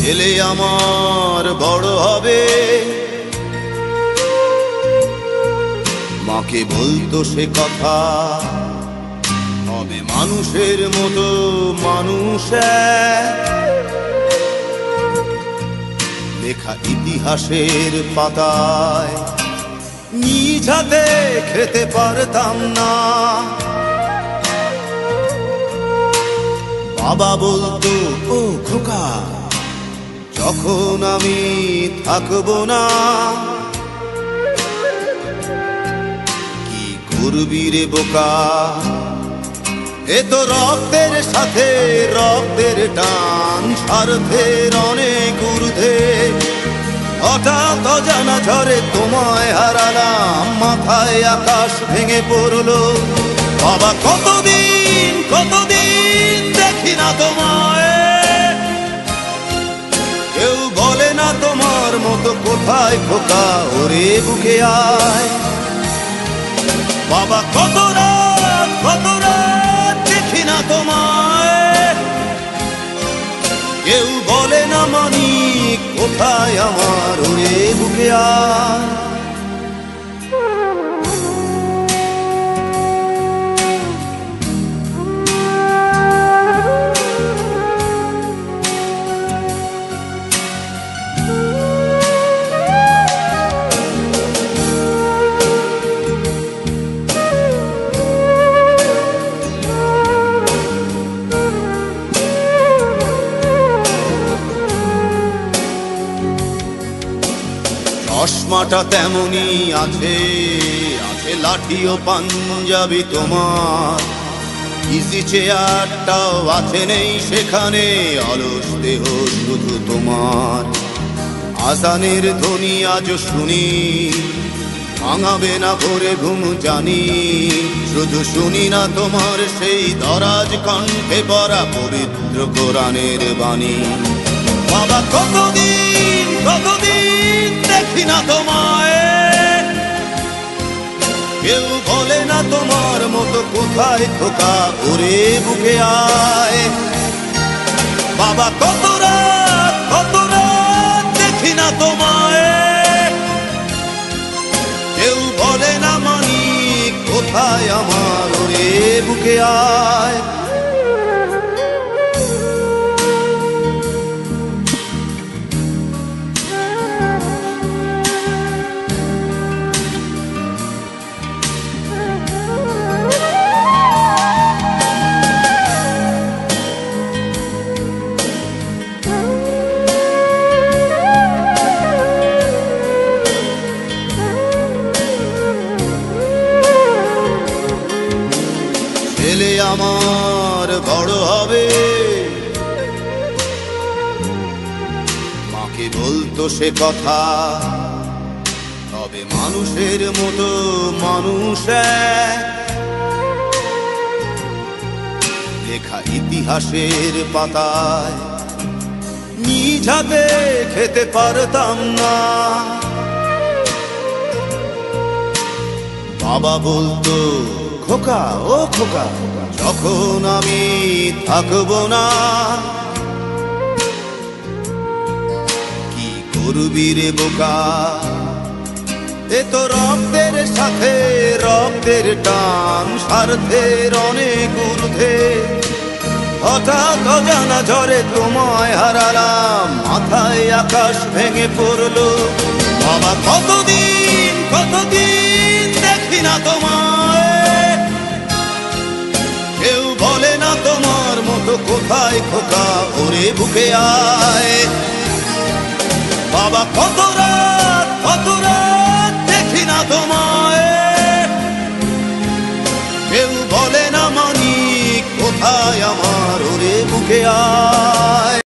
ছেলে আমার বড় হবে, মাকে বলতো সে কথা, হবে মানুষের মতো মানুষ। লেখা ইতিহাসের পাতায় নিজ হাতে খেতে পারতাম না। বাবা বলতো, ও খোকা, যখন আমি থাকবো না, কি করবি রে বোকা, এ তো রক্তের সাথে রক্তের টান, স্বার্থের অনেক ঊর্ধ্বে। হঠাৎ অজানা ঝড়ে তোমায় হারালাম, মাথায় আকাশ ভেঙে পড়লো। বাবা কতদিন কতদিন দেখি না তোমায়, কেউ বলে না তোমার মতো কোথায় খোকা, ওরে বুকে আয়। বাবা কত রাত দেখি না তোমায়, কেউ বলে না মানি কোথায় আমার, ওরে বুকে আয়। চশমাটা তেমনি আছে, আছে লাঠি ও পাঞ্জাবি তোমার, ইজি চেয়ারটাও আছে নেই সেখানে, অলস দেহ শুধু তোমার। আজানের ধ্বনি আজ শুনি, ভাঙাবে না ভোরে ঘুম জানি, শুধু শুনি না তোমার সেই দরাজ কণ্ঠে পড়া পবিত্র কোরআনের বাণী। বাবা কতদিন কতদিন দেখি না তোমায়, কেউ বলে না তোমার মতো কোথায় খোকা, ওরে বুকে আয়। বাবা কত রাত দেখি না তোমায়, কেউ বলে না মানি কোথায় আমার, ওরে বুকে আয়। ছেলে আমার বড় হবে, মাকে বলতো সে কথা, হবে মানুষের মতো মানুষ। লেখা ইতিহাসের পাতায় নিজ হাতে খেতে পারতাম না। বাবা বলতো, খোকা ও খোকা, যখন আমি থাকবো না, কি করবি রে বোকা, এ তো রক্তের সাথে রক্তের টান, স্বার্থের অনেক ঊর্ধ্বে। হঠাৎ অজানা ঝড়ে তোমায় হারালাম, মাথায় আকাশ ভেঙে পড়লো। বাবা কতদিন কতদিন দেখি না তোমায়, কেউ বলে না তোমার মতো কোথায় খোকা, ওরে বুকে আয়। বাবা কত রাত দেখি না তোমায়, কেউ বলে না মানি কোথায় আমার, ওরে বুকে আয়।